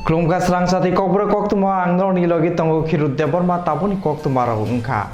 Klumka serang sati kokbro kok tuma angno ni logi tongo khirut debor ma tabuni kok tuma rahu ungkha.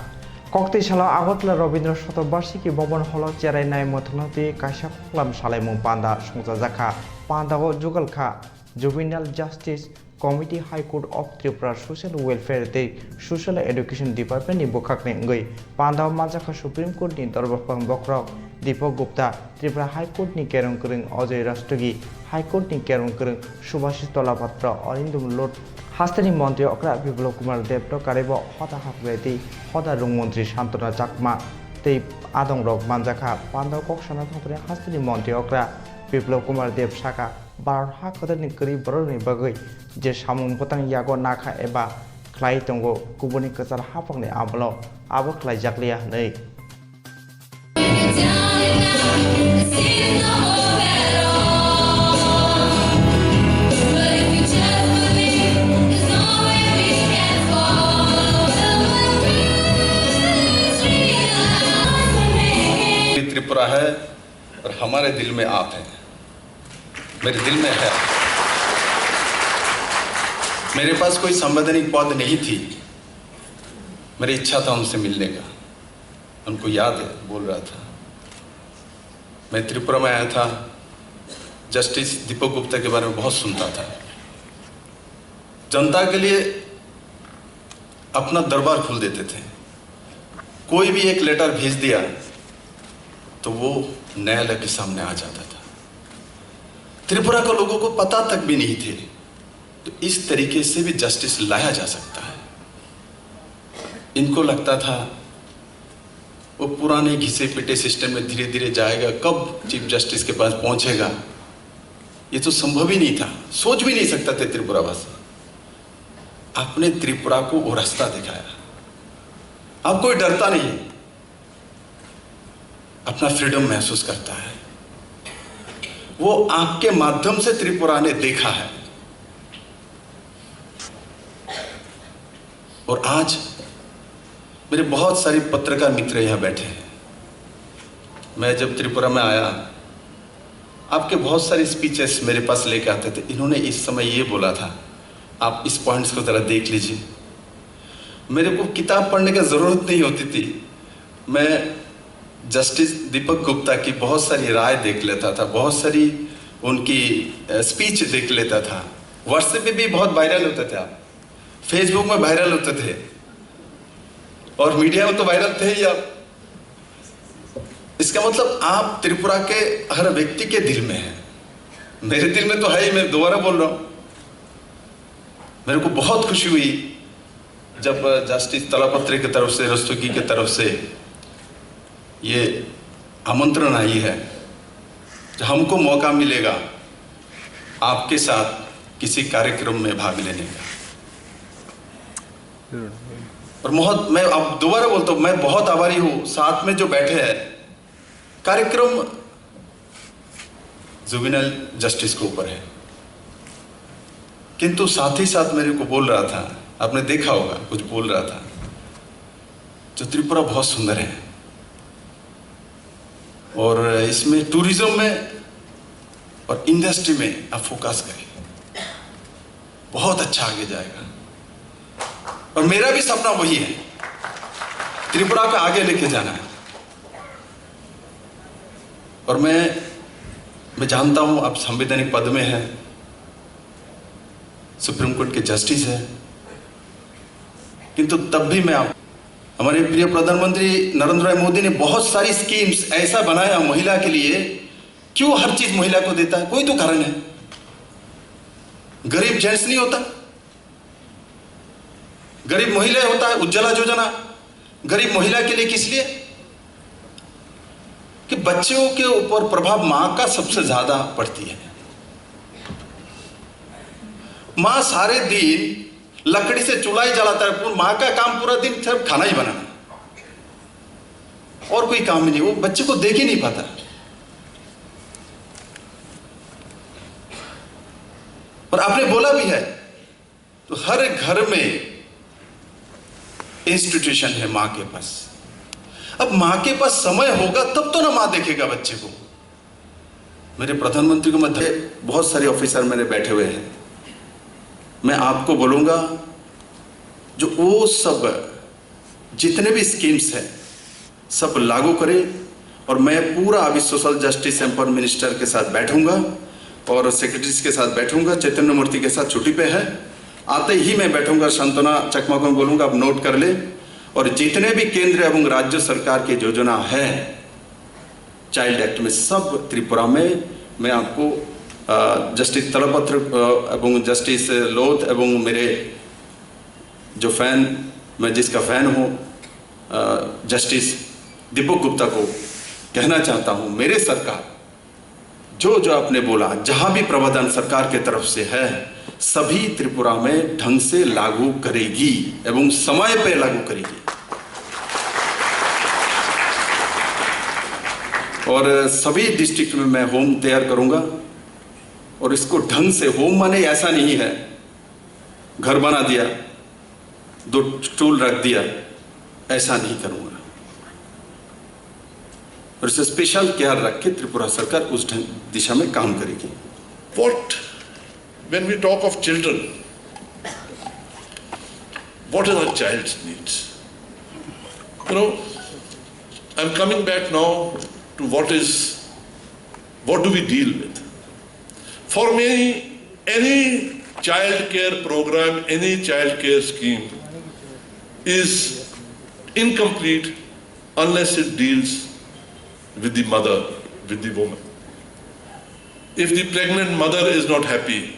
Kokti shala agotla Robindra Shatobarsiki Bobon Holo Cherai nai mothlati kaisa khlam salai mung panda songja jakha panda ho jugal kha Juvenile Justice Committee High Court of Tripura Social Welfare Day Social Education Department ni bokhakne ngoi panda majaka Supreme Court ni dorbapang bokraw Deepak Gupta Tripura High Court ni kerong kering Ajay Rastogi High Court ni kerong kering Subhashis Tolapatra Arindum Lot Hastani Mantri Okra Biplop Kumar Debto Karebo Hota Hapreti Hota Rung Mantri Shantana Chakma Tei Adong Rok Manjaka Panda Kok Sana Thopre Hastani Mantri Okra Biplop Kumar Deb Saka Bar Hakadani Kari Boroni Bagai Je Samung Potang Yago Naka Eba Klai Tongo Kubuni Kasar Hapang ni Ablo Abo Klai Jakliah Nei Tripura है और हमारे दिल में आप हैं, मेरे दिल में है। मेरे पास कोई संवैधानिक पद नहीं थी, मेरी इच्छा था उनसे मिलने का। उनको याद है, बोल रहा था मैं त्रिपुरा में आया था, जस्टिस दीपक गुप्ता के बारे में बहुत सुनता था। जनता के लिए अपना दरबार खोल देते थे। कोई भी एक लेटर भेज दिया तो वो न्यायालय के सामने आ जाता था। त्रिपुरा के लोगों को पता तक भी नहीं थे, तो इस तरीके से भी जस्टिस लाया जा सकता है। इनको लगता था वो पुराने घिसे पिटे सिस्टम में धीरे धीरे जाएगा, कब चीफ जस्टिस के पास पहुंचेगा, ये तो संभव ही नहीं था, सोच भी नहीं सकता थे त्रिपुरा वासी। आपने त्रिपुरा को वो रास्ता दिखाया। अब कोई डरता नहीं, अपना फ्रीडम महसूस करता है। वो आपके माध्यम से त्रिपुरा ने देखा है। और आज मेरे बहुत सारे पत्रकार मित्र यहां बैठे हैं। मैं जब त्रिपुरा में आया, आपके बहुत सारे स्पीचेस मेरे पास लेके आते थे। इन्होंने इस समय ये बोला था, आप इस पॉइंट्स को जरा देख लीजिए। मेरे को किताब पढ़ने की जरूरत नहीं होती थी, मैं जस्टिस दीपक गुप्ता की बहुत सारी राय देख लेता था, बहुत सारी उनकी स्पीच देख लेता था। व्हाट्सएप पे भी बहुत वायरल होते थे, आप फेसबुक में वायरल होते थे, और मीडिया में तो वायरल थे ही आप। इसका मतलब आप त्रिपुरा के हर व्यक्ति के दिल में हैं। मेरे दिल में तो है ही, मैं दोबारा बोल रहा हूं। मेरे को बहुत खुशी हुई जब जस्टिस तलापत्री की तरफ से, रस्तोगी की तरफ से ये आमंत्रण आई है कि हमको मौका मिलेगा आपके साथ किसी कार्यक्रम में भाग लेने का। और मैं अब दोबारा बोलता हूं, मैं बहुत आभारी हूं। साथ में जो बैठे हैं, कार्यक्रम जुवेनाइल जस्टिस के ऊपर है, किंतु साथ ही साथ मेरे को बोल रहा था, आपने देखा होगा कुछ बोल रहा था, जो त्रिपुरा बहुत सुंदर है और इसमें टूरिज्म में और इंडस्ट्री में आप फोकस करें, बहुत अच्छा आगे जाएगा। और मेरा भी सपना वही है, त्रिपुरा को आगे लेके जाना है। और मैं जानता हूं आप संवैधानिक पद में हैं, सुप्रीम कोर्ट के जस्टिस हैं, किंतु तब भी मैं आप हमारे प्रिय प्रधानमंत्री नरेंद्र भाई मोदी ने बहुत सारी स्कीम्स ऐसा बनाया महिला के लिए। क्यों हर चीज महिला को देता है? कोई तो कारण है। गरीब जेंट्स नहीं होता, गरीब महिला होता है। उज्ज्वला योजना गरीब महिला के लिए किस लिए? कि बच्चों के ऊपर प्रभाव मां का सबसे ज्यादा पड़ती है। मां सारे दिन लकड़ी से चूल्हा ही जलाता है, मां का काम पूरा दिन सिर्फ खाना ही बनाना, और कोई काम ही नहीं। वो बच्चे को देख ही नहीं पाता। और आपने बोला भी है, तो हर घर में इंस्टीट्यूशन है मां के पास। अब मां के पास समय होगा तब तो ना मां देखेगा बच्चे को। मेरे प्रधानमंत्री को मैं बहुत सारे ऑफिसर मेरे बैठे हुए हैं, मैं आपको बोलूँगा जो वो सब जितने भी स्कीम्स हैं सब लागू करें। और मैं पूरा अभी सोशल जस्टिस एम्पावर मिनिस्टर के साथ बैठूंगा और सेक्रेटरीज के साथ बैठूंगा। चैतन्य मूर्ति के साथ छुट्टी पे है, आते ही मैं बैठूंगा, शांतना चकमा को बोलूंगा आप नोट कर ले। और जितने भी केंद्र एवं राज्य सरकार की योजना है चाइल्ड एक्ट में सब त्रिपुरा में मैं आपको जस्टिस तलपत्र एवं जस्टिस लोथ एवं मेरे जो फैन, मैं जिसका फैन हूँ जस्टिस दीपक गुप्ता को कहना चाहता हूँ, मेरे सरकार जो जो आपने बोला जहाँ भी प्रावधान सरकार के तरफ से है सभी त्रिपुरा में ढंग से लागू करेगी एवं समय पे लागू करेगी। और सभी डिस्ट्रिक्ट में मैं होम तैयार करूंगा और इसको ढंग से, होम माने ऐसा नहीं है घर बना दिया 2 स्टूल रख दिया, ऐसा नहीं करूंगा। और इसे स्पेशल केयर रख के त्रिपुरा सरकार उस दिशा में काम करेगी। When we talk of children, what are a child's needs? You know, I'm coming back now to what do we deal with? For me, any child care program, any child care scheme is incomplete unless it deals with the mother, with the woman. If the pregnant mother is not happy,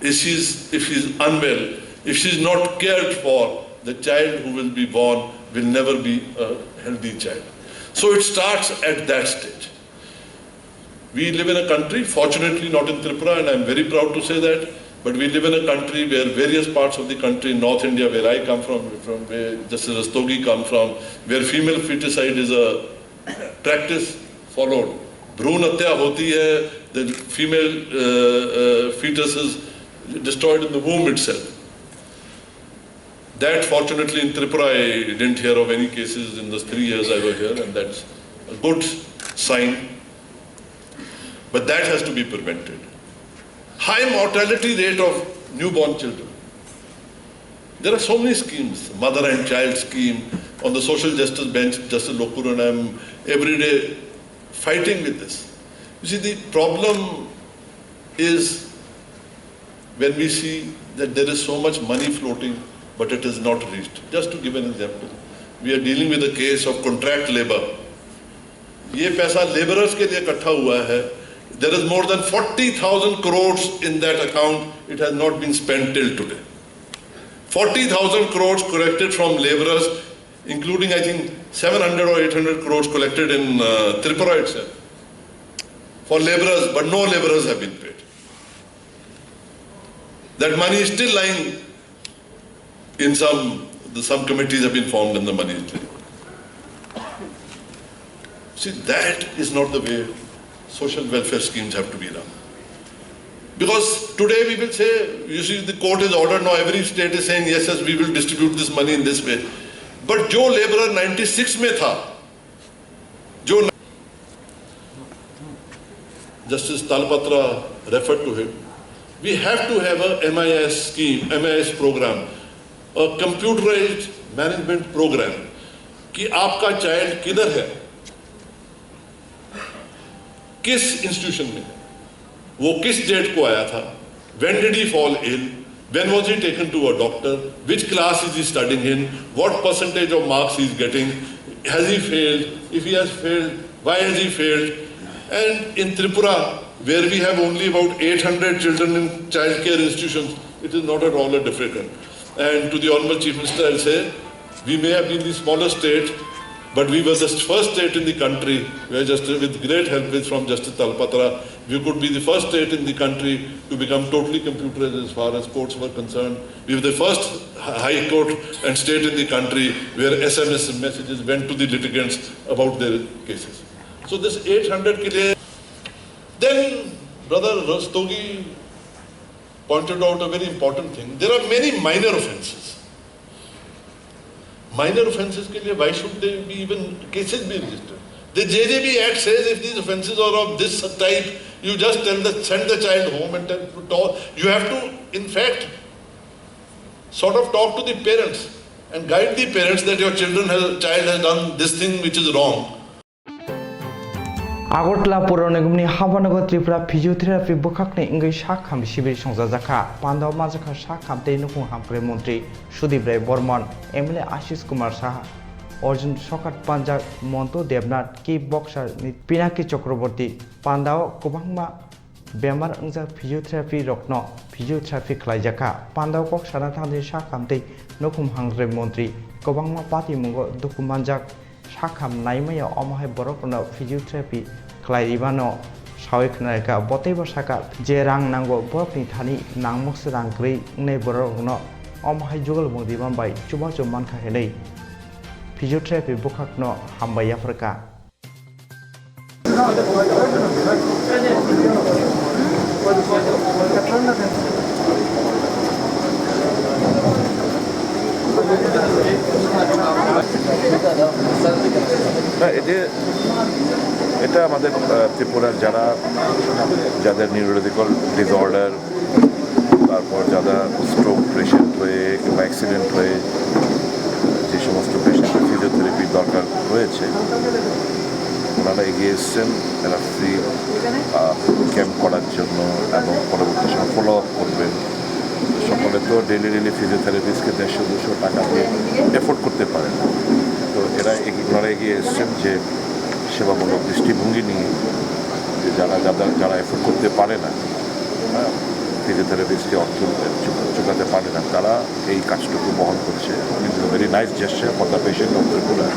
if she's unwell, if she's not cared for, the child who will be born will never be a healthy child. So it starts at that stage. We live in a country, fortunately not in Tripura, and I'm very proud to say that, but we live in a country where various parts of the country, North India, where I come from where Justice Rastogi come from, where female feticide is a practice followed. Bhroon Hatya hoti hai, the female fetus is destroyed in the womb itself. That fortunately in Tripura I didn't hear of any cases in the 3 years I was here, and that's a good sign. But that has to be prevented. High mortality rate of newborn children. There are so many schemes, mother and child scheme, on the social justice bench, Justice Lokuru and I am every day fighting with this. You see, the problem is when we see that there is so much money floating, but it is not reached. Just to give an example, we are dealing with a case of contract labor. ये पैसा laborers के लिए इकट्ठा हुआ है. There is more than 40,000 crores in that account. It has not been spent till today. 40,000 crores collected from laborers, including I think 700 or 800 crores collected in Tripura itself for laborers, but no laborers have been paid. That money is still lying in some committees have been formed and the money is lying. See, that is not the way social welfare schemes have to be run. Because today we will say, you see, the court is ordered now, every state is saying, yes, we will distribute this money in this way. But जो laborer 96 में था, जो Justice Talpatra referred to him, we have to have a MIS scheme, MIS program, a computerized management program, कि आपका child किधर है, किस institution में है, वो किस date को आया था, when did he fall ill, when was he taken to a doctor, which class is he studying in, what percentage of marks he is getting, has he failed, if he has failed, why has he failed. And in Tripura, where we have only about 800 children in child care institutions, it is not at all a difficult. And to the Honorable Chief Minister, I'll say, we may have been the smallest state, but we were the first state in the country, where just with great help from Justice Talpatra, we could be the first state in the country to become totally computerized as far as courts were concerned. We were the first high court and state in the country where SMS messages went to the litigants about their cases. So this 800 ke liye. Then Brother Rastogi pointed out a very important thing. There are many minor offences. Minor offences ke liye, why should they be even cases be registered? The JJB Act says if these offences are of this type, you just send the child home and you have to, in fact, sort of talk to the parents and guide the parents that your child has done this thing which is wrong. Agartala পৌর নিগমনি হাবানগর Tripura physiotherapy বখাকনি ইংগৈ সাখাম শিবির সংজাজাখা পান্দাव মাজাখা সাখামতে নুকুং হামক্রে মন্ত্রী Sudip Roy Barman MLA Ashis Kumar Saha Arjun সকাত Punjab মন্ত দেবনাথ কি boxer Pinaki Chakraborty পান্দাव গোबांमा बेमार अंजा फिजियोथेरापि रत्न फिजियोथेरापि खलायजाखा पान्दाव कक साना थांनि साखामते नुकुम हांग्रे मन्त्री गोबांमा party मुंगो दुखु मानजाक साखाम नायमाया अमाहाय बरफनो फिजियोथेरापि खलायरिबानो सावयखनायका बतैबो साका जे रां नांगौ बरफनि थानि नांमक्स रां ग्रै नै बरफनो अमाहाय जुगल मुदिबान बाय चुमा चुमान खाहेनै फिजियोथेरापि बुखाकनो हामबायाफोरका এটা আমাদের ত্রিপুরার যাদের নিউরোলজিক্যাল ডিসঅর্ডার, তারপর যারা স্ট্রোক পেশেন্ট হয়ে কিংবা অ্যাক্সিডেন্ট হয়ে যে সমস্ত পেশেন্টের ফিজিওথেরাপির দরকার রয়েছে, ওনারা এগিয়ে এসছেন এরা ফ্রি ক্যাম্প করার জন্য এবং পরবর্তী সময় ফলো আপ করবেন। সকলে তো ডেলি ফিজিওথেরাপিস্টকে 150-200 টাকা দিয়ে এফোর্ড করতে পারে না, তো ওনারা এগিয়ে এসছেন যে সেবামূলক দৃষ্টিভঙ্গি নিয়ে যে যারা এফোর্ড করতে পারে না, ফিজিওথেরাপিস্টকে অর্থ চুকাতে পারে না, তারা এই কাজটুকু বহন করছে। It's a very nice gesture for the patient of Tripura.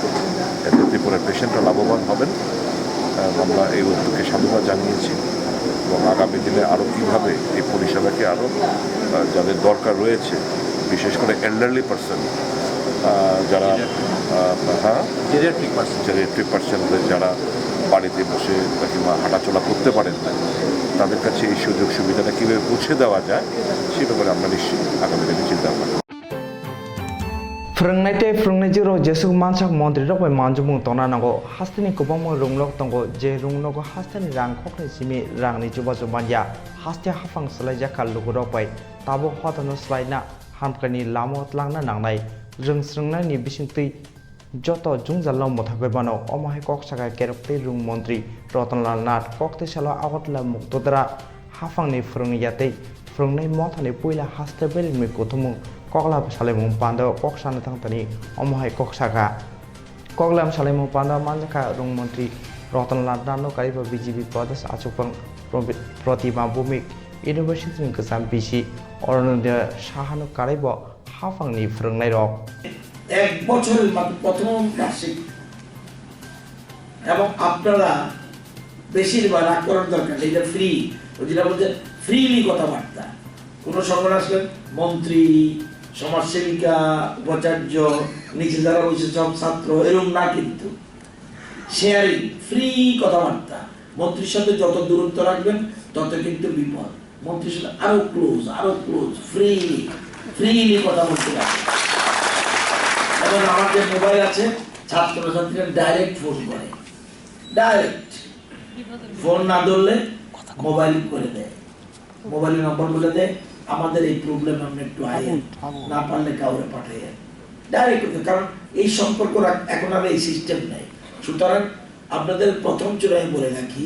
এতে ত্রিপুরার পেশেন্টরা লাভবান হবেন। আমরা এই উদ্যোগকে সাধুবাদ জানিয়েছি এবং আগামী দিনে আরও কীভাবে এই পরিষেবাকে আরও যাদের দরকার রয়েছে, বিশেষ করে এল্ডারলি পার্সন যারা জেরিয়াট্রিক পার্সনদের যারা বাড়িতে বসে কিংবা হাঁটাচলা করতে পারেন না, তাদের কাছে এই সুযোগ সুবিধাটা কীভাবে পৌঁছে দেওয়া যায় সে ব্যাপারে আমরা নিশ্চয়ই আগামী দিনে চিন্তা করব। फोरोंनायते फोरोंनाय जेरो जेसु मानसाक मन्त्रि रबाय मानजुमुं तना नांगौ हास्तेनि गोबांमा रुंलक दंगौ जे रुंलक हास्तेनि रां खखनै सिमि रांनि जुबा जुबानिया हास्ते हाफां सलायजाखा लुगुरबाय ताबो हतनो सलायना हामखानि लामत लांना नांनाय जों स्रोंनायनि बिसिंतै যত জুংজালাव মথাগৈবানো অমাহাय ककसागा केरपते रुं मन्त्रि रतनलाल नाथ ककते साला আগতলা मुक्तदरा हाफांनि फोरोंनायातै फोरोंनाय मथानि पयला हास्ते बेलमि गथुमुं कगलाम सालायमुं पान्दाव ककसानो थांतानि अमाहाय ककसागा कगलाम सालायमुं पान्दाव मानजाखा रुं मन्त्रि रतनलाल नाथनो कारिबा बिजेपि प्रदेश आचुकं प्रतिमा भूमिक इउनिभार्सिटिनि गोजाम बिसि अरुणोदय साहानो कारिबा हाफांनि फोरोंनाय रक এক বছরের মাত্র প্রথম বার্ষিক এবং আপনারা বেশিরভাগ রাগ করার দরকার এটা ফ্রি, যেটা বলছে ফ্রিলি কথাবার্তা। কোনো সংগঠন আসলে মন্ত্রী, সমাজসেবিকা, উপাচার্য, নিচে যারা বলছে সব ছাত্র, এরকম না, কিন্তু শেয়ারিং, ফ্রি কথাবার্তা। মন্ত্রীর সাথে যত দূরত্ব রাখবেন তত কিন্তু বিপদ। মন্ত্রীর সাথে আরো ক্লোজ ফ্রিলি কথা বলতে রাখবেন। এবং আমার যে মোবাইল আছে, ছাত্রছাত্রীরা ডাইরেক্ট ফোন করে, ডাইরেক্ট ফোন না ধরলে মোবাইল করে দেয়, মোবাইলের নম্বর বলে দেয়, আমাদের এই প্রবলেম আপনি একটু আইন, না পারলে কাউরে পাঠাইয়েন, ডাইরেক্ট করতে। কারণ এই সম্পর্ক এখন আর এই সিস্টেম নেই। সুতরাং আপনাদের প্রথম চূড়ায় বলে রাখি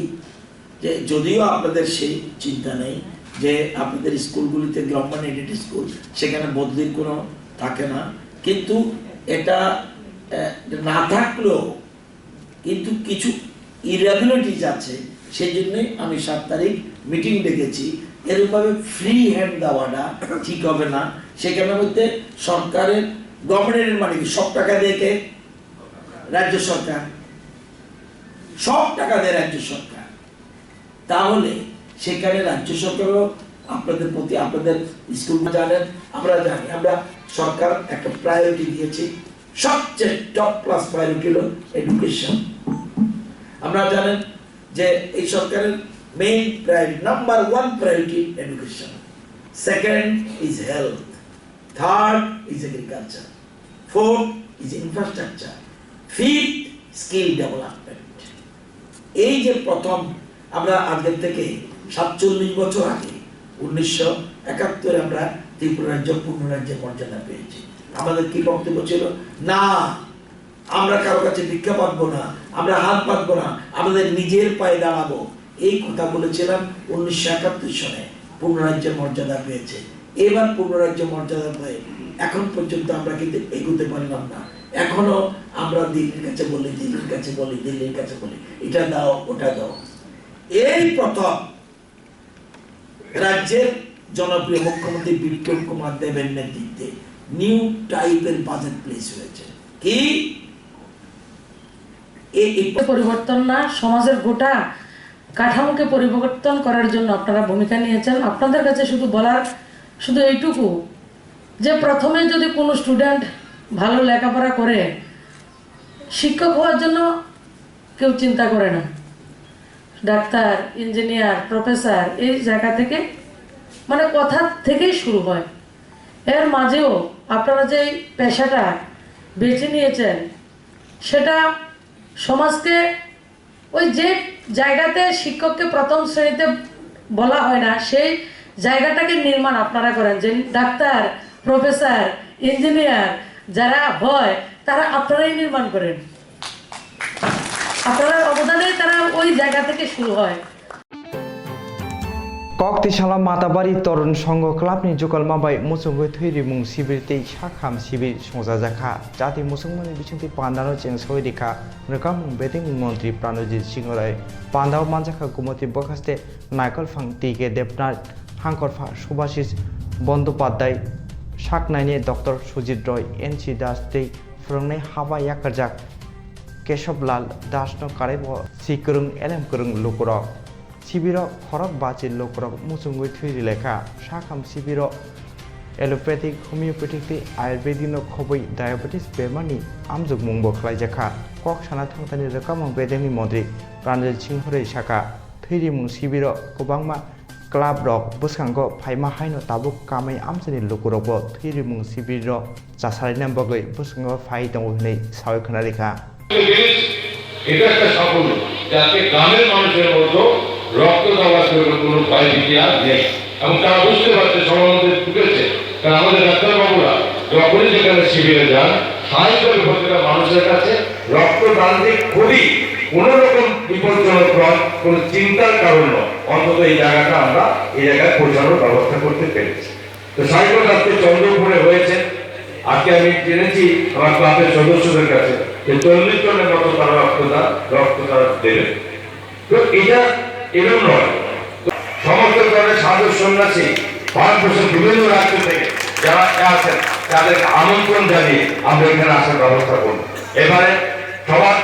যে যদিও আপনাদের সেই চিন্তা নেই যে আপনাদের স্কুলগুলিতে গভর্নমেন্ট এডেড স্কুল, সেখানে বদলির কোনো থাকে না, কিন্তু এটা না থাকলেও কিন্তু কিছু ইরেগুলারিটিস আছে। সেই জন্যই আমি 7 তারিখ মিটিং ডেকেছি। এরকমভাবে ফ্রি হ্যান্ড দেওয়াটা ঠিক হবে না। সেখানের মধ্যে সরকারের গভর্নমেন্টের মানে সব টাকা দিয়ে রাজ্য সরকার, সব টাকা দেয় রাজ্য সরকার, তাহলে সেখানে রাজ্য সরকারও আপনাদের প্রতি, আপনাদের স্কুল জানেন, আমরা জানি, আমরা সরকার একটা প্রায়োরিটি দিয়েছি, সবচেয়ে টপ ক্লাস প্রায়োরিটি হলো এডুকেশন। আমরা জানেন যে এই সরকারের main priority, number 1 priority education, second is health, third is agriculture, fourth is infrastructure, fifth skill development. এই যে প্রথম, আমরা আগের থেকে 47 বছর আগে 1971 আমরা ত্রিপুরা রাজ্য পূর্ণ রাজ্যের মর্যাদা পেয়েছে। আমাদের কি বক্তব্য ছিল? না, আমরা কারো কাছে ভিক্ষা পাবো না, আমরা হাত পাতবো না, আমাদের নিজের পায়ে দাঁড়াবো। এই কথা বলেছিলাম 1971 সনে, পূর্ণ রাজ্যের মর্যাদা পেয়েছে। এবার পূর্ণ রাজ্য মর্যাদা পেয়ে এখন পর্যন্ত আমরা কিন্তু এগোতে পারলাম না। এখনো আমরা দিল্লির কাছে বলি, দিল্লির কাছে বলি, দিল্লির কাছে বলি, এটা দাও ওটা দাও। এই প্রথম রাজ্যের জনপ্রিয় মুখ্যমন্ত্রী বিপ্লব কুমার দেবের নেতৃত্বে নিউ টাইপের বাজেট প্লেস হয়েছে। কি এই পরিবর্তন না, সমাজের গোটা কাঠামোকে পরিবর্তন করার জন্য আপনারা ভূমিকা নিয়েছেন। আপনাদের কাছে শুধু বলার শুধু এইটুকু যে প্রথমে যদি কোনো স্টুডেন্ট ভালো লেখাপড়া করে, শিক্ষক হওয়ার জন্য কেউ চিন্তা করে না। ডাক্তার, ইঞ্জিনিয়ার, প্রফেসর, এই জায়গা থেকে মানে কথা থেকেই শুরু হয়। এর মাঝেও আপনারা যে পেশাটা বেছে নিয়েছেন, সেটা সমাজকে ওই যে জায়গাতে শিক্ষককে প্রথম শ্রেণীতে বলা হয় না, সেই জায়গাটাকে নির্মাণ আপনারা করেন। যে ডাক্তার, প্রফেসর, ইঞ্জিনিয়ার যারা হয় তারা আপনারাই নির্মাণ করেন। আপনারা অবদানে তারা ওই জায়গা থেকে শুরু হয়। কক্তিশালা মাতাবাড়ি তরুণ সংঘ ক্লাबनि जुगाल माबाय मुसुंगै थैरि मुं सिबिरते साखाम सिबिर संजाजाखा जाति मुसुंगमानि बिथिंति पान्दानो जें सयरिखा रकाम बेदिं मन्त्री प्राणजित सिंह राय पान्दाव मानजाखा गुमति बखास्ते नायकल फां टिके देबनाथ हांकरफा सुभाषिस बंदोपाध्याय साकनायनि डक्टर सुजित रय एनसी दास दै फोरोंनाय हाबा याकारजाक केशवलाल दासनो कारेब सिकरुं एलेम कुरुं लुकुरक शिबिर खरक बाचि लोकरक मुसुंगै थैरि लेखा साखाम शिबिर एलोपैथिक होमियोपैथिक आयुर्वेदिक खबै डायबेटिस बेमारनि आमजुग मुंबो खालायजाखा कक साना थांतानि रोखाम बेदेंनि मन्त्रि प्राणजित सिंह रै साखा थैरि मुं शिबिर गोबांमा क्लाब रक बुसखांगो फाइमा हायनो ताबुक कामै आमजनि लोकरकबो थैरि मुं शिबिर जासारिनाम बगै बुसखांगो फाइ दङ होनै सावै खोनारेखा এটা একটা সাফল্য যাতে গ্রামের মানুষের মধ্যে রক্ত দেওয়ার কোনো ভয় ভীতি আর নেই এবং তারা বুঝতে পারছে সমাজে ঢুকেছে। কারণ আমাদের ডাক্তারবাবুরা যখনই যেখানে শিবিরে যান সাহায্যের প্রতিটা মানুষের কাছে রক্তদান দিয়ে খুবই কোনো রকম বিপজ্জনক নয়, কোনো চিন্তার কারণ নয়। অন্তত এই জায়গাটা আমরা এই জায়গায় পৌঁছানোর ব্যবস্থা করতে পেরেছি। তো সাইকেল আজকে চন্দ্রপুরে হয়েছে। আজকে আমি জেনেছি আমার ক্লাবের সদস্যদের কাছে যে 40 জনের মতো তারা রক্তদান দেবেন। তো এটা এরকম নয়, সমস্ত ধরনের সাধু সন্ন্যাসী ভারতবর্ষের বিভিন্ন রাজ্য থেকে যারা আছেন তাদেরকে আমন্ত্রণ জানিয়ে আমরা এখানে আসার ব্যবস্থা করব। এবারে সবার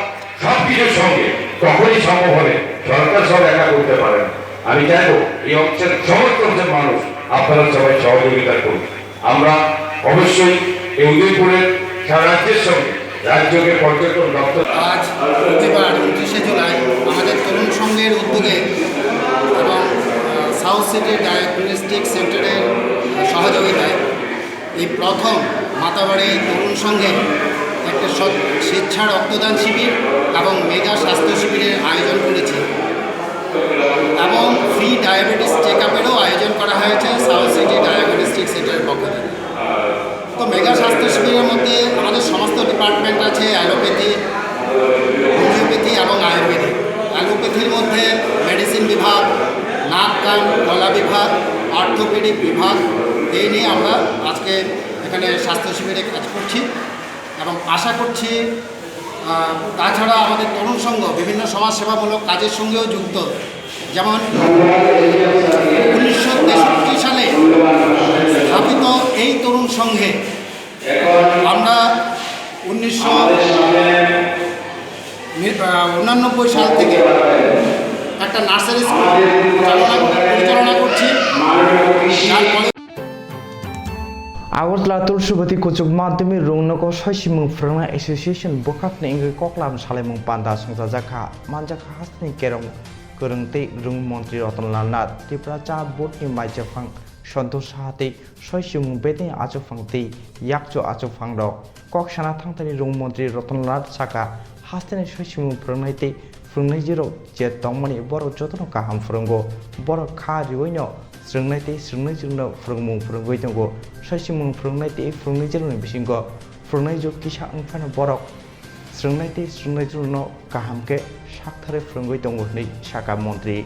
সব কিছুর সঙ্গে তখনই সম্ভব হবে, সরকার সব একা করতে পারে না। আমি চাইবো এই অঞ্চলের সমস্ত অঞ্চলের মানুষ আপনারা সবাই সহযোগিতা করুন। আমরা অবশ্যই এই উদয়পুরের সারা রাজ্যের সঙ্গে রাজ্যকে পর্যটন দপ্তর আজ রবিবার 29শে জুলাই আমাদের তরুণ সংঘের উদ্যোগে এবং সাউথ সিটি ডায়াগনস্টিক সেন্টারের সহযোগিতায় এই প্রথম মাতাবাড়ি তরুণ সংঘে একটা স্বেচ্ছা রক্তদান শিবির এবং মেগা স্বাস্থ্য শিবিরের আয়োজন করেছি এবং ফ্রি ডায়াবেটিস চেক আপেরও আয়োজন করা হয়েছে সাউথ সিটি ডায়াগনস্টিক সেন্টারের পক্ষ থেকে। তো মেগা স্বাস্থ্য শিবিরের মধ্যে আমাদের সমস্ত ডিপার্টমেন্ট আছে, অ্যালোপ্যাথি, হোমিওপ্যাথি এবং আয়ুর্বেদিক। অ্যালোপ্যাথির মধ্যে মেডিসিন বিভাগ, নাক কান গলা বিভাগ, অর্থোপেডিক বিভাগ, এই নিয়ে আমরা আজকে এখানে স্বাস্থ্য শিবিরে কাজ করছি এবং আশা করছি তাছাড়া আমাদের তরুণ সংঘ বিভিন্ন সমাজসেবামূলক কাজের সঙ্গেও যুক্ত। যেমন 1963 সালে স্থাপিত এই তরুণ সংঘে আমরা 1989 সাল থেকে একটা নার্সারি স্কুল পরিচালনা করছি। আগরতলা तुलसीवती कुचुक माध्यमिक रौनक सयसिमुं फोरोंनाय एसोसिएशन बखाफनि इंगै कक्लाम सालायमुं पान्दा संजाजाखा मानजाखा हासनि केरं गोरोंतै रुं मन्त्री रतनलाल नाथ त्रिपुरा चा बोर्डनि माइजाफां सन्तोष साहाते सयसिमुं बेदि आचुफांतै याकचो आचुफां रक ककसाना थांतानि रुं मन्त्री रतनलाल साका हासनि सयसिमुं फोरोंनायतै फोरोंनाय जेराव जे दंमनि बर' जतन गाहाम फोरोंगो बर' खा रिवैनो स्रोंनायते स्रोंनाय जोंनो फोरोंमुं फोरोंगै दंगो साइसिमुं फोरोंनायते फोरोंनाय जोंनो बिसिंगो फोरोंनाय जो किसा अंफानो बरक स्रोंनायते स्रोंनाय जोंनो गाहामके साकथारे फोरोंगै दंगो नै साका मन्त्रि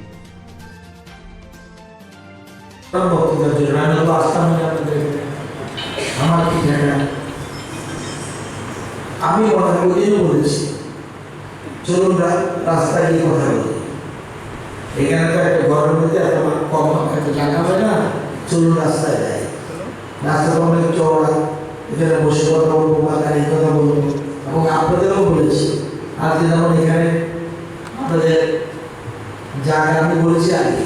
আমি কথা বলেছি চলুন রাস্তায় গিয়ে কথা বলি এখানে তো একটা ঘরের মধ্যে এত কম একটা জায়গা হয় না চলুন রাস্তায় যাই রাস্তাটা অনেক চওড়া এখানে বসে কথা বলবো বা গাড়ি কথা বলবো এবং আপনাদেরও বলেছি আজকে যেমন এখানে আপনাদের জায়গা আমি বলেছি আগে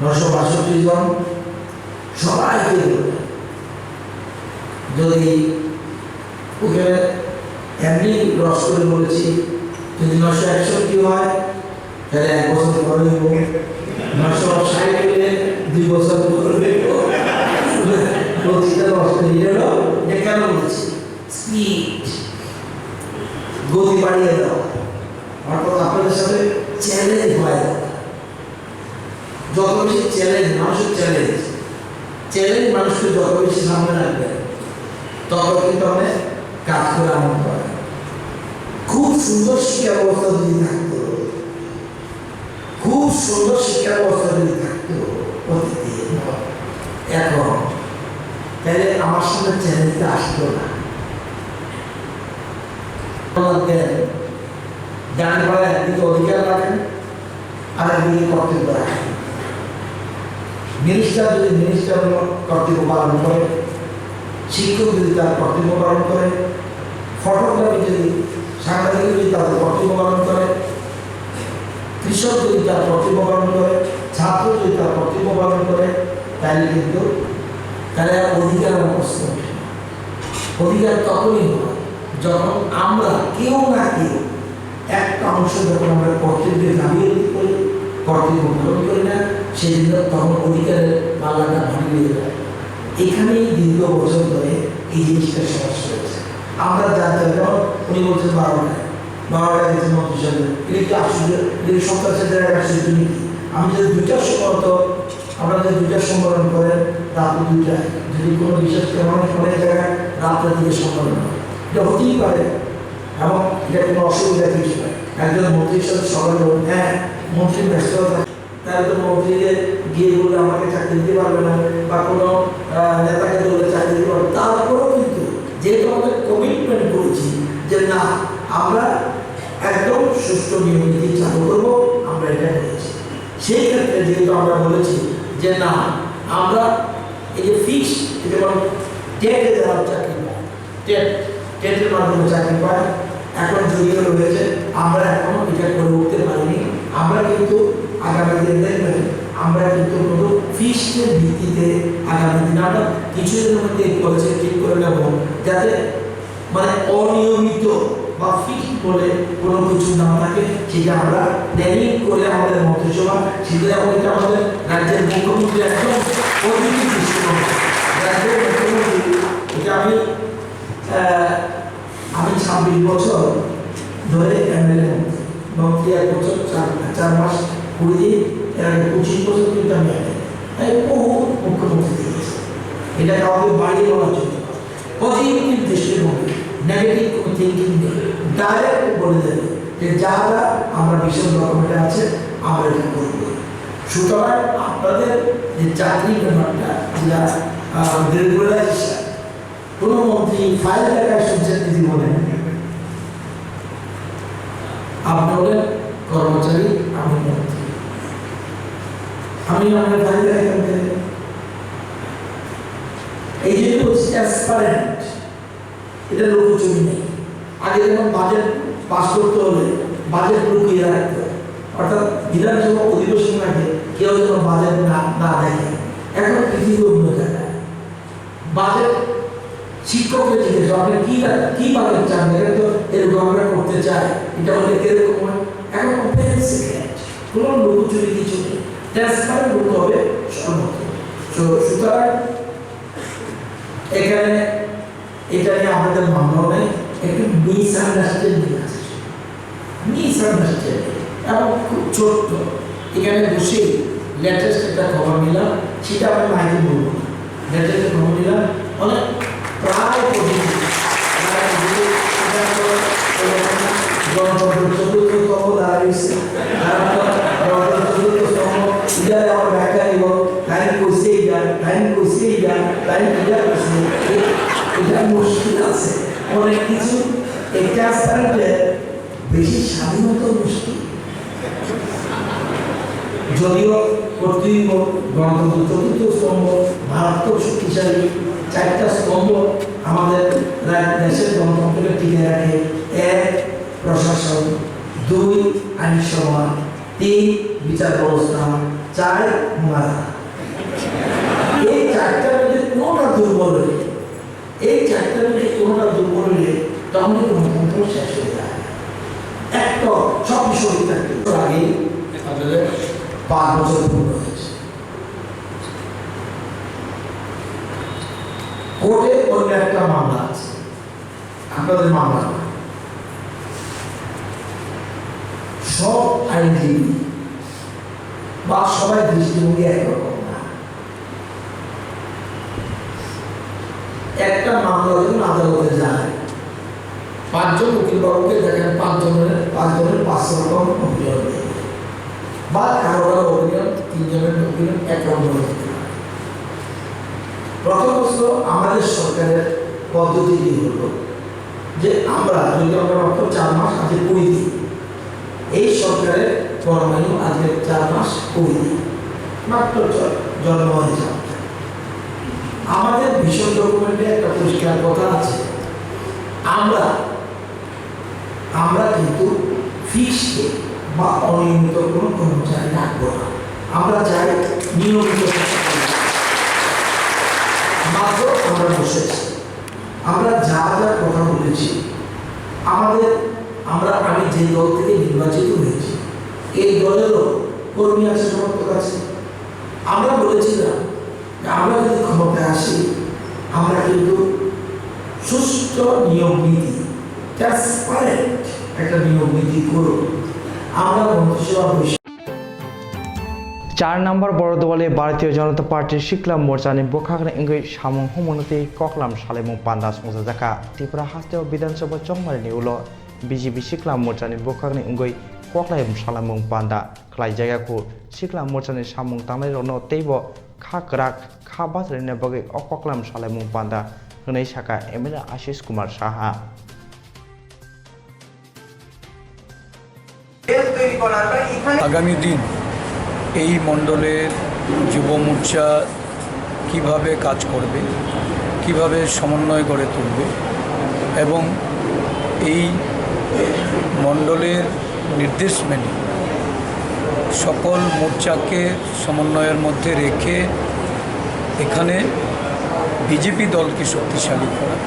962 জন সবাইকে যদি ওখানে এমনি রস করে বলেছি যদি 961 হয় তাহলে 1 বছর পরে হইব 960 হলে 2 বছর পরে প্রতিটা রস নিয়ে এলো কেন বলেছি স্পিড গতি বাড়িয়ে দাও অর্থাৎ আপনাদের সাথে চ্যালেঞ্জ হয় যত বেশি চ্যালেঞ্জ মানুষের চ্যালেঞ্জ মানুষকে যত বেশি সামনে রাখবে তত কিন্তু অনেক কাজ করে আনন্দ পাবে খুব সুন্দর শিক্ষা ব্যবস্থা যদি থাকতো এখন তাহলে আমার সামনে চ্যালেঞ্জটা আসতো না জানি বলে একদিকে অধিকার রাখেন আর একদিকে কর্তব্য রাখেন মিনিস্টার যদি মিনিস্টার কর্তব্য পালন করে শিক্ষক যদি তার কর্তব্য পালন করে ফটোগ্রাফি যদি সাংবাদিক যদি তাদের কর্তব্য পালন করে কৃষক যদি তার কর্তব্য পালন করে ছাত্র যদি তার কর্তব্য পালন করে তাহলে কিন্তু তারা অধিকার প্রশ্ন অধিকার তখনই হয় যখন আমরা কেউ না কেউ একটা অংশ যখন আমরা কর্তব্যে দাবিয়ে করি কর্তব্য পালন করি না সেদিন তখন অধিকারের পাল্লাটা ভাঙিয়ে যায় এখানেই দীর্ঘ বছর ধরে এই জিনিসটা সমস্যা হয়েছে আমরা জানতে যেমন উনি বলছেন 12টায় গেছেন মন্ত্রী সাহেব এটা আসলে যদি সন্ত্রাসের জায়গায় আসছে তুমি আমি যদি 2টার সময় তো আপনারা যদি 2টার সম্মেলন করেন রাত্রে 2টায় যদি কোনো বিশেষ অনেক জায়গায় রাত্রের দিকে সম্মেলন হয় এটা হতেই পারে এবং এটা কোনো অসুবিধা কিছু নয় একজন মন্ত্রীর সাথে সবাই বলুন হ্যাঁ মন্ত্রী ব্যস্ততা তাহলে তো মন্ত্রীকে গিয়ে বললে আমাকে চাকরি দিতে পারবে না বা কোনো নেতাকে বললে চাকরি দিতে পারবে তারপরেও কিন্তু যেহেতু আমাদের কমিটমেন্ট করেছি যে না আমরা একদম সুষ্ঠু নিয়মনীতি চালু করবো আমরা এটা করেছি সেই ক্ষেত্রে যেহেতু আমরা বলেছি যে না আমরা এই যে ফিক্স যেমন টেটে যারা চাকরি পায় টেটের মাধ্যমে চাকরি পায় এখন জড়িয়ে রয়েছে আমরা এখনো এটা করে উঠতে পারিনি আমরা কিন্তু আগামী দিন দেখবেন আমরা কিন্তু কোনো ফিক্সের ভিত্তিতে আগামী দিন আমরা কিছুদিনের মধ্যে পলিসি ঠিক করে নেব যাতে মানে অনিয়মিত বা ফিক্সড বলে কোনো কিছু না থাকে সেটা আমরা প্ল্যানিং করে আমাদের মন্ত্রিসভা সেটা আমাদের রাজ্যের মুখ্যমন্ত্রী একদম পজিটিভ দৃষ্টিকোণ রাজ্যের মুখ্যমন্ত্রী এটা আমি 26 বছর ধরে এমএলএ মন্ত্রী 1 বছর 4 মাস 20 দিন এর আগে 25 বছর কিন্তু আমি বহু মুখ্যমন্ত্রী দিয়েছি এটা কাউকে বাড়িয়ে বলার জন্য পজিটিভ দৃষ্টিভঙ্গি নেগেটিভ কোনো থিঙ্কিং নেই ডাইরেক্ট বলে দেবে যে যারা আমরা ভীষণ রকমের আছে আমরা এটা করব সুতরাং আপনাদের যে চাকরি ব্যাপারটা যেটা রেগুলারাইজেশন কোনো মন্ত্রী ফাইল টাকায় শুনছেন দিদি বলেন আপনি হলেন কর্মচারী আমি মন্ত্রী আমি আমার ফাইল টাকা এই জন্য বলছি ট্রান্সপারেন্ট এটা লুকোচুরি নেই আগে যেমন বাজেট পাস করতে হলে বাজেট লুকিয়ে রাখতে অর্থাৎ বিধানসভা অধিবেশন আগে কেউ যেন বাজেট না দেখে এখন পৃথিবী অন্য জায়গায় বাজেট শিক্ষকদের জিজ্ঞেস আপনি কি বাজেট চান এটা তো এরকম আমরা করতে চাই এটা হলে এরকম এখন ওপেন সিক্রেট কোনো লুকোচুরি কিছু নেই ট্রান্সপারেন্ট হতে হবে সম্মত সুতরাং এখানে এটা নিয়ে আমাদের মামলা নেই একটু মিসআন্ডারস্ট্যান্ডিং আছে মিসআন্ডারস্ট্যান্ডিং এবং খুব ছোট্ট এখানে বসে লেটেস্ট একটা খবর নিলাম, সেটা আমি মাঝে বলবো না। লেটেস্ট খবর নিলাম অনেক প্রায় গণতন্ত্র চতুর্থ স্তম্ভ দাঁড়িয়েছে, চতুর্থ স্তম্ভ ইদারে আমার ব্যাখ্যা দিব, লাইন করছে এইটা, লাইন করছে এইটা, লাইন এটা করছে, এটা মুশকিল আছে অনেক কিছু। এই ট্রান্সপারেন্টে বেশি স্বাধীনতা মুশকিল। যদিও কর্তৃপক্ষ গণতন্ত্র চতুর্থ স্তম্ভ ভারত শক্তিশালী, 4টা স্তম্ভ আমাদের দেশের গণতন্ত্রকে টিকে রাখে। 1 প্রশাসন, 2 আইনসভা, 3 বিচার ব্যবস্থা, 4 মারা। এই 4টার মধ্যে কোনটা দুর্বল হলে, তখন গণতন্ত্র শেষ হয়ে যায়। একটা সব বিষয় থাকতে আগে আপনাদের 5 বছর পূর্ণ হয়েছে। কোর্টে অন্য একটা মামলা আছে, আপনাদের মামলা না। সব আইনজীবী বা সবাই দৃষ্টিভঙ্গি একরকম না। একটা মামলা যখন আদালতে যায়, 5 জন উকিল বাবুকে দেখেন, 5 জনের 5 রকম অভিযোগ দেয়, বা কারো অভিযোগ 3 জনের অভিযোগ একরকম হতে পারে। প্রথম প্রশ্ন, আমাদের সরকারের পদ্ধতিটি হলো যে আমরা যদি আমরা মাত্র 4 মাস, আজকে 20 দিন, এই সরকারের কর্মায়ু আজকে 4 মাস 20 দিন মাত্র জন্ম হয়েছে। আমাদের ভীষণ ডকুমেন্টে একটা পরিষ্কার কথা আছে, আমরা কিন্তু ফিক্সড বা অনিয়মিত কোনো কর্মচারী রাখবো না। আমরা চাই নিয়মিত মাত্র। আমরা বসেছি, আমরা যা যা কথা বলেছি, আমি যে দল থেকে নির্বাচিত হয়েছি, এই দলেরও কর্মী আছে, সমর্থক আছে। আমরা বলেছিলাম আমরা যদি ক্ষমতায় আসি, আমরা কিন্তু সুষ্ঠু নিয়ম নীতি, ট্রান্সপারেন্ট একটা নিয়ম নীতি করব। আমরা মন্ত্রিসভা 4 নম্বর বড়দোয়ালে ভারতীয় জনতা পার্টির सिक्लाम मोर्चानि बोखाग्रा इंगै सामung हमनति कक्लाम सालेमung पान्दा संजाजाका त्रिपुरा हास्तेव विधानसभा चंमारिनि उलो बीजेपी सिक्लाम मोर्चानि बोखाग्रा इंगै कक्लाम सालेमung पान्दा खलाय जायगाखौ सिक्लाम मोर्चानि सामung तांनाय रनो तैबो खाकराक खाबासरिनि बगै कक्लाम सालेमung पान्दा होनै साका एमएलए आशीष कुमार साहा। আগামী দিন এই মণ্ডলের যুব মোর্চা কীভাবে কাজ করবে, কিভাবে সমন্বয় গড়ে তুলবে এবং এই মণ্ডলের নির্দেশ মেনে সকল মোর্চাকে সমন্বয়ের মধ্যে রেখে এখানে বিজেপি দলকে শক্তিশালী করা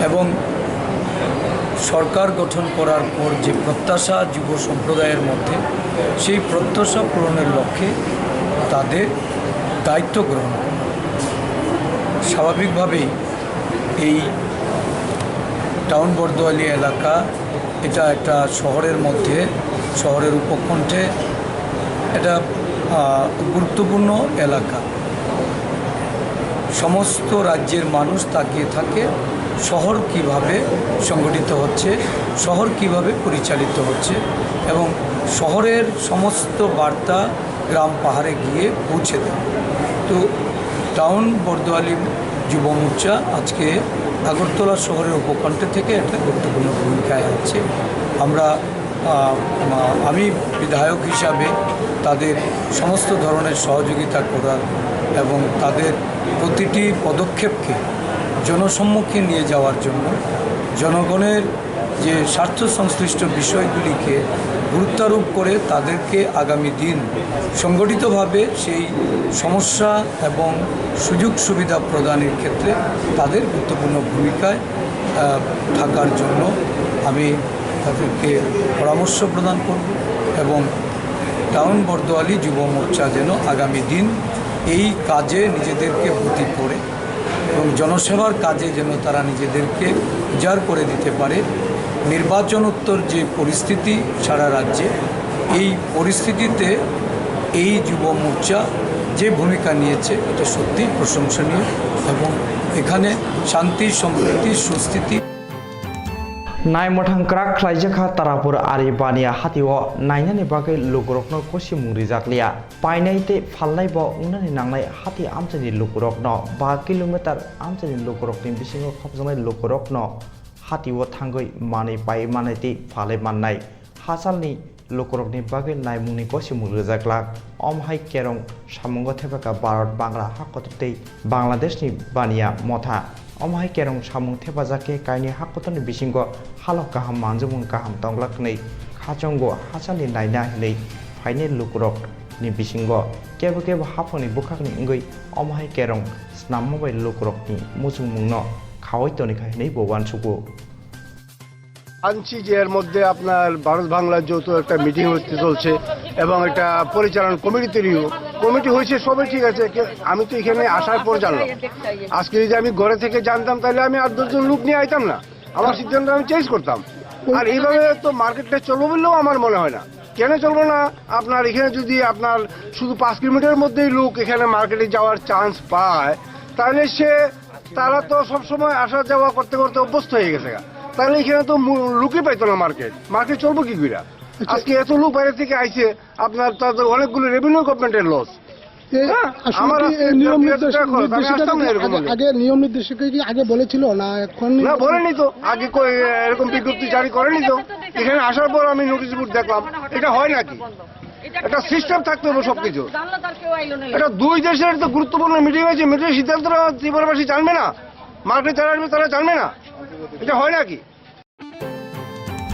এবং সরকার গঠন করার পর যে প্রত্যাশা যুব সম্প্রদায়ের মধ্যে, সেই প্রত্যাশা পূরণের লক্ষ্যে তাদের দায়িত্ব গ্রহণ করা। স্বাভাবিকভাবেই এই টাউন বরদোয়ালি এলাকা এটা একটা শহরের মধ্যে, শহরের উপকণ্ঠে এটা গুরুত্বপূর্ণ এলাকা। সমস্ত রাজ্যের মানুষ তাকিয়ে থাকে শহর কিভাবে সংগঠিত হচ্ছে, শহর কিভাবে পরিচালিত হচ্ছে এবং শহরের সমস্ত বার্তা গ্রাম পাহাড়ে গিয়ে পৌঁছে দেয়। তো টাউন বরদোয়ালি যুব মোর্চা আজকে আগরতলা শহরের উপকণ্ঠে থেকে একটা গুরুত্বপূর্ণ ভূমিকায় আছে। আমি বিধায়ক হিসাবে তাদের সমস্ত ধরনের সহযোগিতা করার এবং তাদের প্রতিটি পদক্ষেপকে জনসম্মুখে নিয়ে যাওয়ার জন্য, জনগণের যে স্বার্থ সংশ্লিষ্ট বিষয়গুলিকে গুরুত্বারোপ করে তাদেরকে আগামী দিন সংগঠিতভাবে সেই সমস্যা এবং সুযোগ সুবিধা প্রদানের ক্ষেত্রে তাদের গুরুত্বপূর্ণ ভূমিকায় থাকার জন্য আমি তাদেরকে পরামর্শ প্রদান করব এবং টাউন বরদোয়ালি যুব মোর্চা যেন আগামী দিন এই কাজে নিজেদেরকে ব্রতী করে এবং জনসেবার কাজে যেন তারা নিজেদেরকে উজাড় করে দিতে পারে। নির্বাচনোত্তর যে পরিস্থিতি সারা রাজ্যে, এই পরিস্থিতিতে এই যুব মোর্চা যে ভূমিকা নিয়েছে এটা সত্যিই প্রশংসনীয় এবং এখানে শান্তি সম্প্রীতি সুস্থিতি नाय मथांक्रा ख्लाइजाखा तारापुर आरि बानिया हातिओ नायनानि बागै लुगुरकनो कोसि मुरि जागलिया पाइनायते फालनाय ब उनानि नांनाय हाति आमचानि लुगुरकनो 5 किलोमीटर आमचानि लुगुरकनि बिसिङाव खबजानाय लुगुरकनो हातिओ थांगै मानै पाइ मानायते फाले माननाय हासालनि लुगुरकनि बागै नायमुंनि कोसि मुरि जागला अमहाय केरं सामुंग थेबाका भारत बांला हाकतते बांलादेशनि बानिया मथा अमहाय केरं सामुं थेबाजाके कायनि हाकतनि बिसिंग हालक गाहाम मानजुमुं गाहाम तंग्लाकनै खाचंगो हासालनि नायना हिनै फाइने लुगुरक नि बिसिंग केबो केबो हाफंनि बुखाकनि इंगै अमहाय केरं स्नाम मबाइल लुगुरकनि मुजुमुंनो खावै तनिखा हिनै बवान सुगु আনছি যে এর মধ্যে আপনার ভারত বাংলার যৌথ একটা মিটিং হচ্ছে চলছে এবং একটা পরিচালনা কমিটি হয়েছে, সবই ঠিক আছে। আমি তো এখানে আসার পর জানলাম। আজকে যদি আমি ঘরে থেকে জানতাম তাহলে আমি 8-10 জন লোক নিয়ে আইতাম না, আমার সিদ্ধান্ত আমি চেঞ্জ করতাম। আর এইভাবে তো মার্কেটটা চলবে বললেও আমার মনে হয় না। কেন চলবে না? আপনার এখানে যদি আপনার শুধু 5 কিলোমিটারের মধ্যেই লোক এখানে মার্কেটে যাওয়ার চান্স পায়, তাহলে তারা তো সবসময় আসা যাওয়া করতে করতে অভ্যস্ত হয়ে গেছে। তাহলে এখানে তো লুকই পাইতো না, মার্কেট চলবো কি করে? আজকে এত লোক বাইরে থেকে আইছে, আপনার তাদের অনেকগুলো রেভিনিউ গভর্নমেন্টের লস। নিয়ম নির্দেশ আগে বলেছিল না, এখন না বলেনি তো, আগে এরকম বিজ্ঞপ্তি জারি করেনি তো। এখানে আসার পর আমি নোটিশ বোর্ড দেখলাম, এটা হয় নাকি? একটা সিস্টেম থাকতে হবে সবকিছু। এটা দুই দেশের তো গুরুত্বপূর্ণ মিটিং হয়েছে, মিটিংয়ের সিদ্ধান্তটা ত্রিপুরাবাসী জানবে না, মার্কেট যারা আসবে তারা জানবে না, এটা হয় নাকি?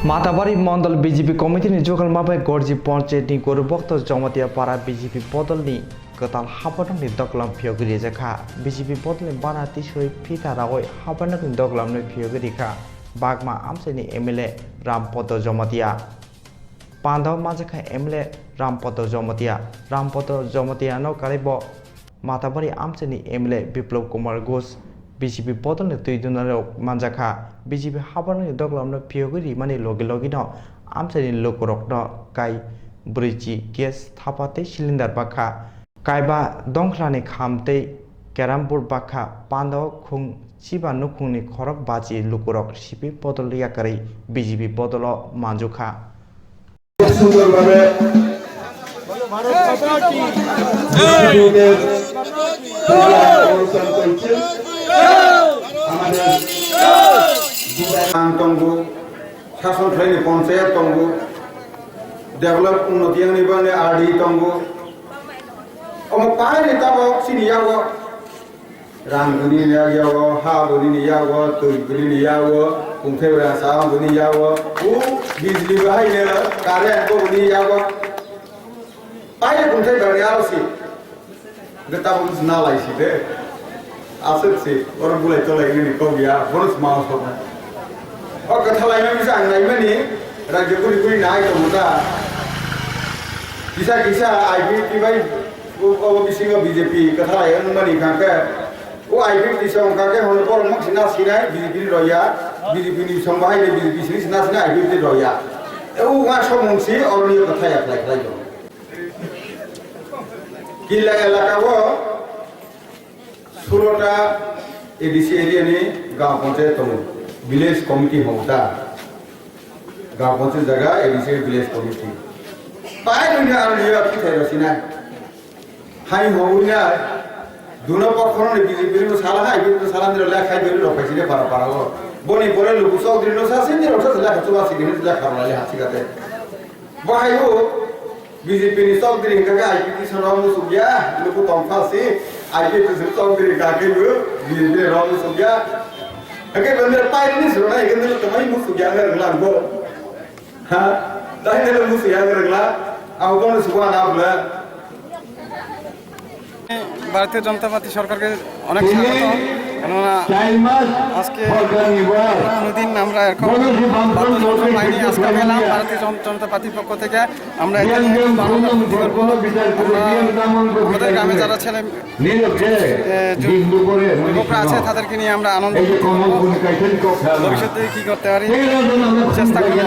माताबारी मंडल बीजेपी कमिटिनि जगल माबाय गरजि पंचायतनि गरुभक्त जमतिया पारा बीजेपी बदलनि गताल हाबरनि दगलाम फियगिरि जाखा बीजेपी बदलनि बानाति सय फिता रावय हाबरनि दगलामनि फियगिरिखा बागमा आमसाइनि एमएलए रामपद जमतिया पांडाव माजाखा एमएलए रामपद जमतिया नो कालेब माताबारी आमसाइनि एमएलए बिप्लब कुमार घोष बीजेपी बदलनि दुइदुनार मानजाखा बीजेपी हाबरनि दगलामनो फियगिरि माने लगे लगेनो आमसाइनि लुगुरकनो काय ब्रैजि गेस थापाते सिलिन्डार बाखा कायबा दंख्लानि खामते केरामपुर बाखा पांडाव खुं चिबा नुखुंनि खरक बाजि लुगुरक सिपि बदल याकारै बीजेपी बदल मानजुखा तंगु शासन थ्राइनि पंचायत तंगु डेभलप उन्नति आंनि बाने आरडी तंगु अम पाइनि ताबो सिनियावो रांगुनि यावो हाबुनि यावो तुगुनि यावो कुंथेबरा सावुनि यावो उ बिजली बाहायनो कारेन्ट बोनि यावो पाइनि कुंथेबरा यावसि गताबो नालायसि दे आसोसि और बुलाय तलायनि कौया बनस मावस और कथा लाइना में सांग नहीं मनी राज्य कुली नाय तो मुदा किसा आईपी की भाई वो बिसिंग बीजेपी कथा लाइना मनी काके वो आईपी दिशा उनका के होने पर मक सिना बीजेपी रोया बीजेपी नि संभाई दे बीजेपी सिना आईपी दे रोया वो वहां सब मुंशी और ये कथा अप्लाई दो किला इलाका वो 16टा एडीसी एरिया ने गांव पंचायत तो विलेज कमिटी होता गांव पंचायत जगह एडीसी विलेज कमिटी पाए दुनिया आलिया की थे रसिना हाई होउना दुनो पखरन बीजेपी नो साला हाई तो साला ने लेखा दे रखाइसिने पारा बनि परे लुकु चौधरी नो सासिन ने रखा लेखा चुवा सिने लेखा खालाले हाथि गाते बहायो बीजेपी नि चौधरी का आईपी सराव सुगिया लुकु तंफासी आईपी चौधरी का के बीजेपी राव सुगिया अके बंदर पाइनि सुना इगन तमाई मुसु ग्यांगर गलांगो हां ताइने मुसु ग्यांगर गला आउगन सुवा नाबला ভারতীয় জনতা পার্টি সরকারকে অনেক স্বাগত, কেননা আজকে কোনোদিন আমরা এরকম আজকে পেলাম ভারতীয় জনতা পার্টির পক্ষ থেকে আমরা আমাদের গ্রামে যারা ছেলে যুবকরা আছে তাদেরকে নিয়ে আমরা আনন্দ ভবিষ্যতে কী করতে পারি চেষ্টা করি।